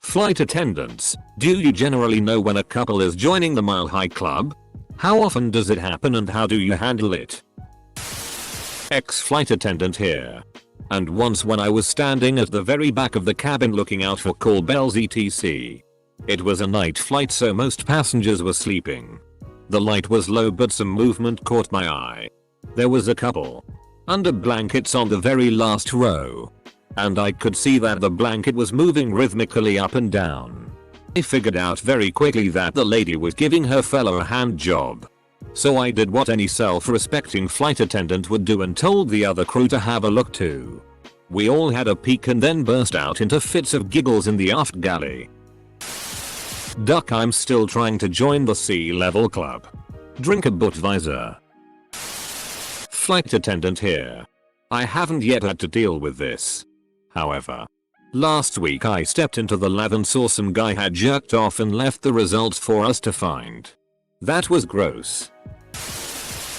Flight attendants, do you generally know when a couple is joining the Mile High Club? How often does it happen and how do you handle it? Ex-flight attendant here. And once when I was standing at the very back of the cabin looking out for call bells etc. It was a night flight so most passengers were sleeping. The light was low but some movement caught my eye. There was a couple under blankets on the very last row. And I could see that the blanket was moving rhythmically up and down. I figured out very quickly that the lady was giving her fella a hand job. So I did what any self-respecting flight attendant would do and told the other crew to have a look too. We all had a peek and then burst out into fits of giggles in the aft galley. Duck, I'm still trying to join the sea level club. Drink a Budweiser. Flight attendant here. I haven't yet had to deal with this. However, last week I stepped into the lab and saw some guy had jerked off and left the results for us to find. That was gross.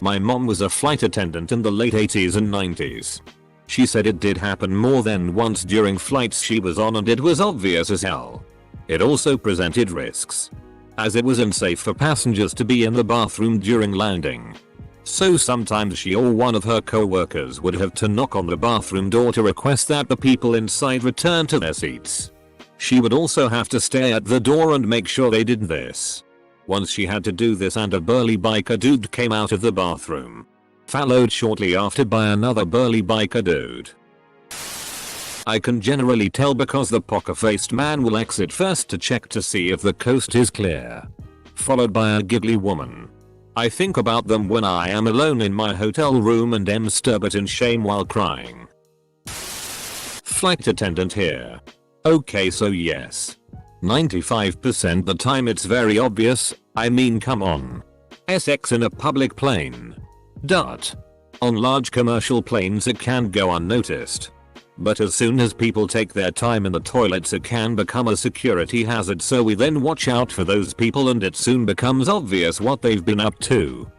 My mom was a flight attendant in the late 80s and 90s. She said it did happen more than once during flights she was on and it was obvious as hell. It also presented risks, as it was unsafe for passengers to be in the bathroom during landing. So sometimes she or one of her co-workers would have to knock on the bathroom door to request that the people inside return to their seats. She would also have to stay at the door and make sure they did this. Once she had to do this and a burly biker dude came out of the bathroom, followed shortly after by another burly biker dude. I can generally tell because the poker-faced man will exit first to check to see if the coast is clear, followed by a giggly woman. I think about them when I am alone in my hotel room and am stubborn in shame while crying. Flight attendant here. Okay, so yes. 95% the time it's very obvious, I mean come on. SX in a public plane. Dot. On large commercial planes it can go unnoticed. But as soon as people take their time in the toilets it can become a security hazard, so we then watch out for those people and it soon becomes obvious what they've been up to.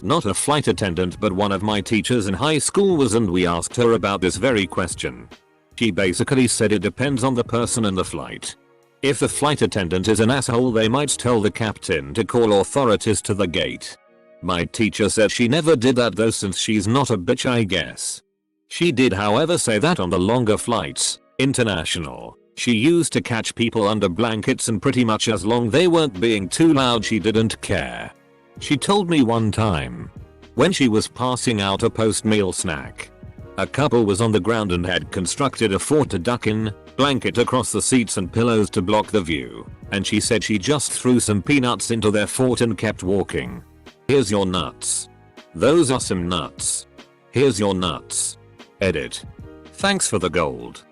Not a flight attendant but one of my teachers in high school was, and we asked her about this very question. She basically said it depends on the person and the flight. If the flight attendant is an asshole they might tell the captain to call authorities to the gate. My teacher said she never did that though since she's not a bitch I guess. She did however say that on the longer flights, international, she used to catch people under blankets and pretty much as long they weren't being too loud she didn't care. She told me one time, when she was passing out a post-meal snack, a couple was on the ground and had constructed a fort to duck in, blanket across the seats and pillows to block the view, and she said she just threw some peanuts into their fort and kept walking. Here's your nuts. Those are some nuts. Here's your nuts. Edit. Thanks for the gold.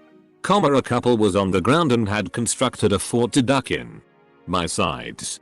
A couple was on the ground and had constructed a fort to duck in. My sides.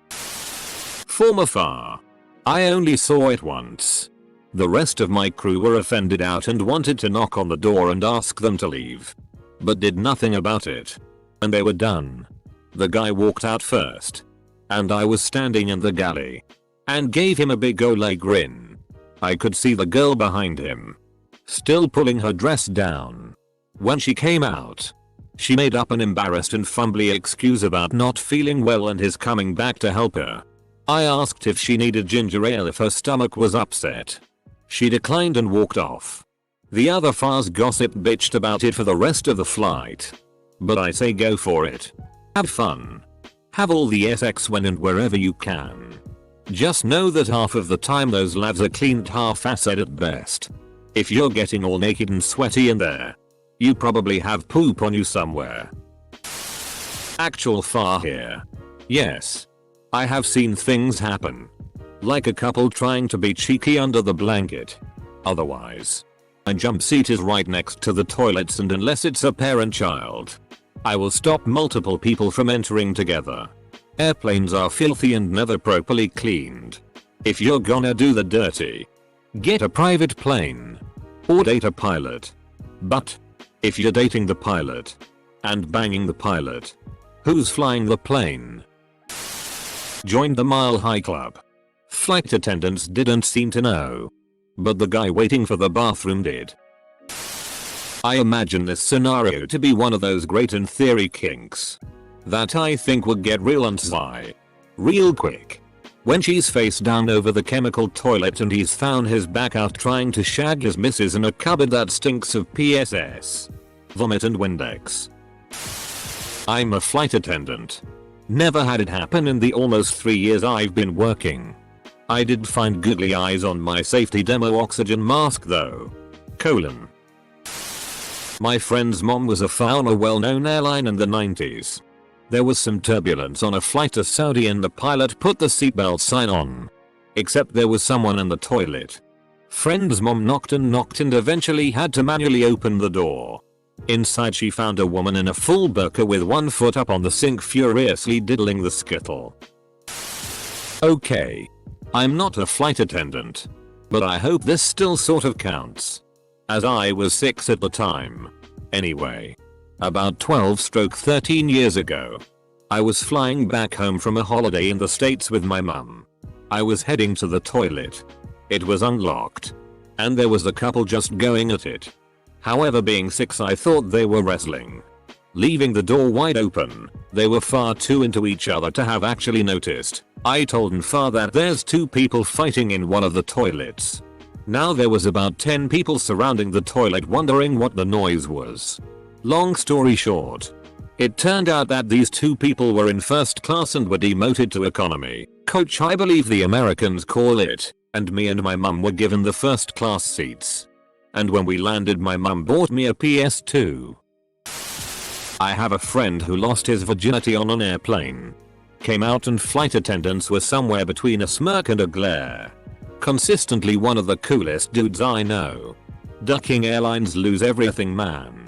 From afar. I only saw it once. The rest of my crew were offended out and wanted to knock on the door and ask them to leave, but did nothing about it. And they were done. The guy walked out first, and I was standing in the galley, and gave him a big ole grin. I could see the girl behind him, still pulling her dress down. When she came out, she made up an embarrassed and fumbly excuse about not feeling well and his coming back to help her. I asked if she needed ginger ale if her stomach was upset. She declined and walked off. The other FARS gossip bitched about it for the rest of the flight. But I say go for it. Have fun. Have all the SX when and wherever you can. Just know that half of the time those labs are cleaned half-assed at best. If you're getting all naked and sweaty in there, you probably have poop on you somewhere. Actual FAR here. Yes. I have seen things happen. Like a couple trying to be cheeky under the blanket. Otherwise, a jump seat is right next to the toilets and unless it's a parent-child, I will stop multiple people from entering together. Airplanes are filthy and never properly cleaned. If you're gonna do the dirty, get a private plane. Or date a pilot. But if you're dating the pilot and banging the pilot, who's flying the plane? Joined the Mile High Club. Flight attendants didn't seem to know, but the guy waiting for the bathroom did. I imagine this scenario to be one of those great in theory kinks that I think would get real unsigh real quick. When she's face down over the chemical toilet and he's found his back out trying to shag his missus in a cupboard that stinks of PSS, vomit and Windex. I'm a flight attendant. Never had it happen in the almost 3 years I've been working. I did find googly eyes on my safety demo oxygen mask though. My friend's mom was a fly on a well-known airline in the 90s. There was some turbulence on a flight to Saudi and the pilot put the seatbelt sign on. Except there was someone in the toilet. Friend's mom knocked and eventually had to manually open the door. Inside she found a woman in a full burqa with one foot up on the sink furiously diddling the skittle. Okay. I'm not a flight attendant. But I hope this still sort of counts. As I was 6 at the time. Anyway. About 12-13 years ago. I was flying back home from a holiday in the States with my mum. I was heading to the toilet. It was unlocked. And there was a couple just going at it. However, being 6 I thought they were wrestling. Leaving the door wide open, they were far too into each other to have actually noticed. I told Nfa that there's 2 people fighting in one of the toilets. Now there was about 10 people surrounding the toilet wondering what the noise was. Long story short, it turned out that these 2 people were in first class and were demoted to economy, coach I believe the Americans call it, and me and my mum were given the first class seats. And when we landed my mum bought me a PS2. I have a friend who lost his virginity on an airplane. Came out and flight attendants were somewhere between a smirk and a glare. Consistently one of the coolest dudes I know. Ducking airlines lose everything man.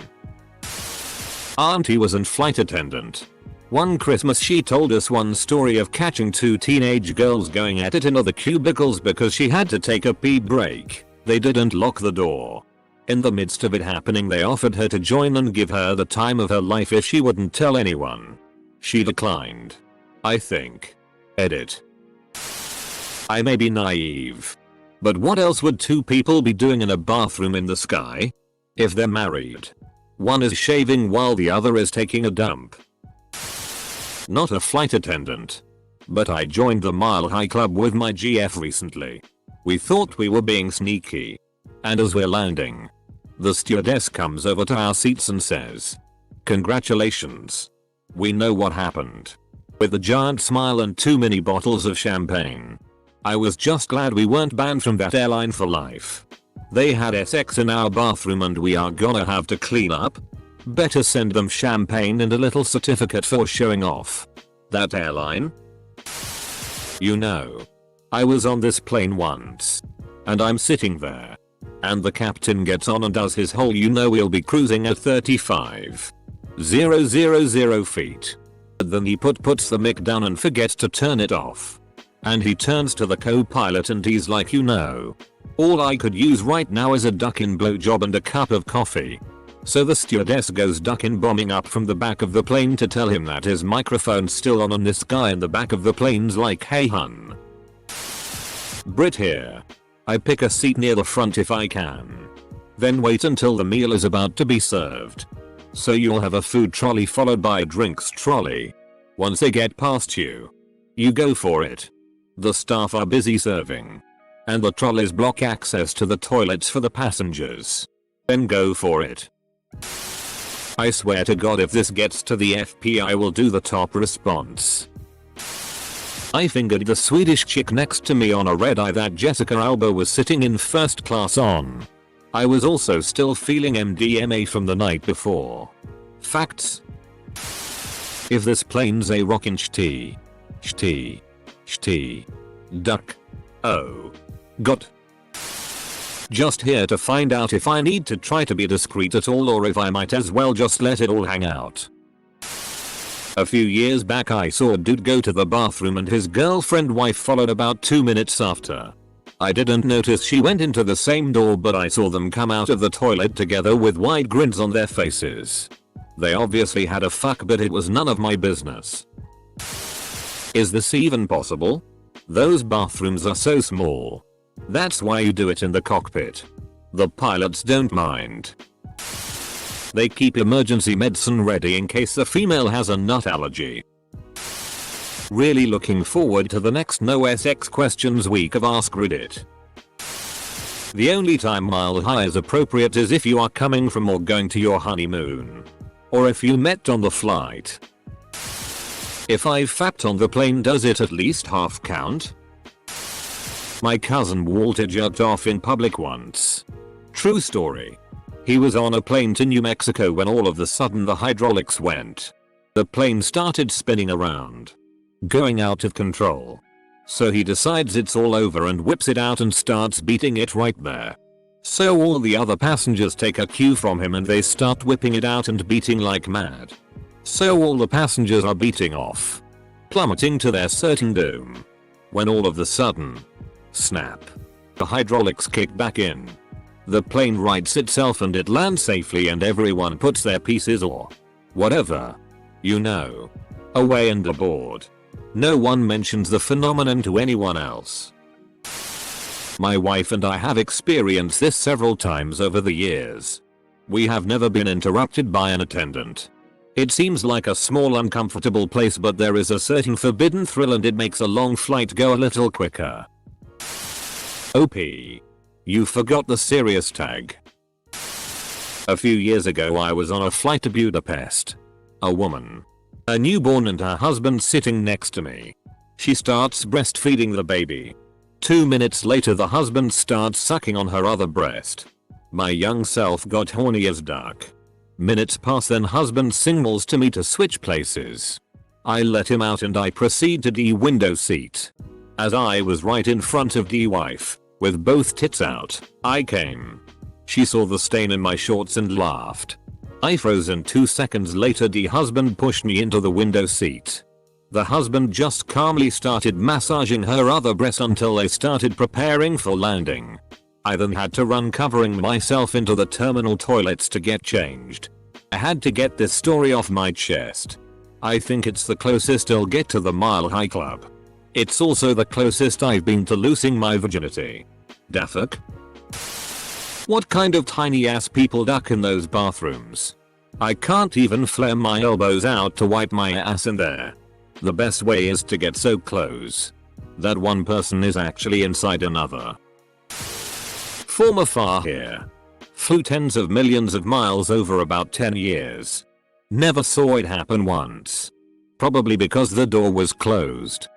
Auntie was an flight attendant. One Christmas she told us one story of catching 2 teenage girls going at it in other cubicles because she had to take a pee break. They didn't lock the door. In the midst of it happening they offered her to join and give her the time of her life if she wouldn't tell anyone. She declined. I think. Edit. I may be naive. But what else would 2 people be doing in a bathroom in the sky? If they're married. One is shaving while the other is taking a dump. Not a flight attendant. But I joined the Mile High Club with my GF recently. We thought we were being sneaky. And as we're landing, the stewardess comes over to our seats and says, "Congratulations. We know what happened." With a giant smile and 2 mini bottles of champagne. I was just glad we weren't banned from that airline for life. They had SX in our bathroom and we are gonna have to clean up. Better send them champagne and a little certificate for showing off. That airline? You know. I was on this plane once. And I'm sitting there. And the captain gets on and does his whole we'll be cruising at 35,000 feet. Then he puts the mic down and forgets to turn it off. And he turns to the co-pilot and he's like, all I could use right now is a duck-in blowjob and a cup of coffee. So the stewardess goes duck-in bombing up from the back of the plane to tell him that his microphone's still on and this guy in the back of the plane's like, "Hey hun. Brit here. I pick a seat near the front if I can. Then wait until the meal is about to be served. So you'll have a food trolley followed by a drinks trolley. Once they get past you, you go for it. The staff are busy serving. And the trolleys block access to the toilets for the passengers. Then go for it. I swear to God if this gets to the FP I will do the top response. I fingered the Swedish chick next to me on a red eye that Jessica Alba was sitting in first class on. I was also still feeling MDMA from the night before. Facts. If this plane's a rockin' shti. Duck. Oh. Got. Just here to find out if I need to try to be discreet at all or if I might as well just let it all hang out. A few years back I saw a dude go to the bathroom and his girlfriend wife followed about 2 minutes after. I didn't notice she went into the same door but I saw them come out of the toilet together with wide grins on their faces. They obviously had a fuck but it was none of my business. Is this even possible? Those bathrooms are so small. That's why you do it in the cockpit. The pilots don't mind. They keep emergency medicine ready in case the female has a nut allergy. Really looking forward to the next NoSX questions week of Ask Reddit. The only time Mile High is appropriate is if you are coming from or going to your honeymoon. Or if you met on the flight. If I've fapped on the plane, does it at least half count? My cousin Walter jerked off in public once. True story. He was on a plane to New Mexico when all of a sudden the hydraulics went. The plane started spinning around. Going out of control. So he decides it's all over and whips it out and starts beating it right there. So all the other passengers take a cue from him and they start whipping it out and beating like mad. So all the passengers are beating off. Plummeting to their certain doom. When all of a sudden, snap. The hydraulics kick back in. The plane rights itself and it lands safely and everyone puts their pieces or whatever, you know, away and aboard. No one mentions the phenomenon to anyone else. My wife and I have experienced this several times over the years. We have never been interrupted by an attendant. It seems like a small uncomfortable place, but there is a certain forbidden thrill and it makes a long flight go a little quicker. OP. You forgot the serious tag. A few years ago I was on a flight to Budapest. A woman. A newborn and her husband sitting next to me. She starts breastfeeding the baby. 2 minutes later the husband starts sucking on her other breast. My young self got horny as duck. Minutes pass, then husband signals to me to switch places. I let him out and I proceed to the window seat. As I was right in front of the wife, with both tits out, I came. She saw the stain in my shorts and laughed. I froze and 2 seconds later the husband pushed me into the window seat. The husband just calmly started massaging her other breast until they started preparing for landing. I then had to run covering myself into the terminal toilets to get changed. I had to get this story off my chest. I think it's the closest I'll get to the Mile High Club. It's also the closest I've been to losing my virginity. Daffuk? What kind of tiny ass people duck in those bathrooms? I can't even flare my elbows out to wipe my ass in there. The best way is to get so close that one person is actually inside another. From afar here. Flew tens of millions of miles over about 10 years. Never saw it happen once. Probably because the door was closed.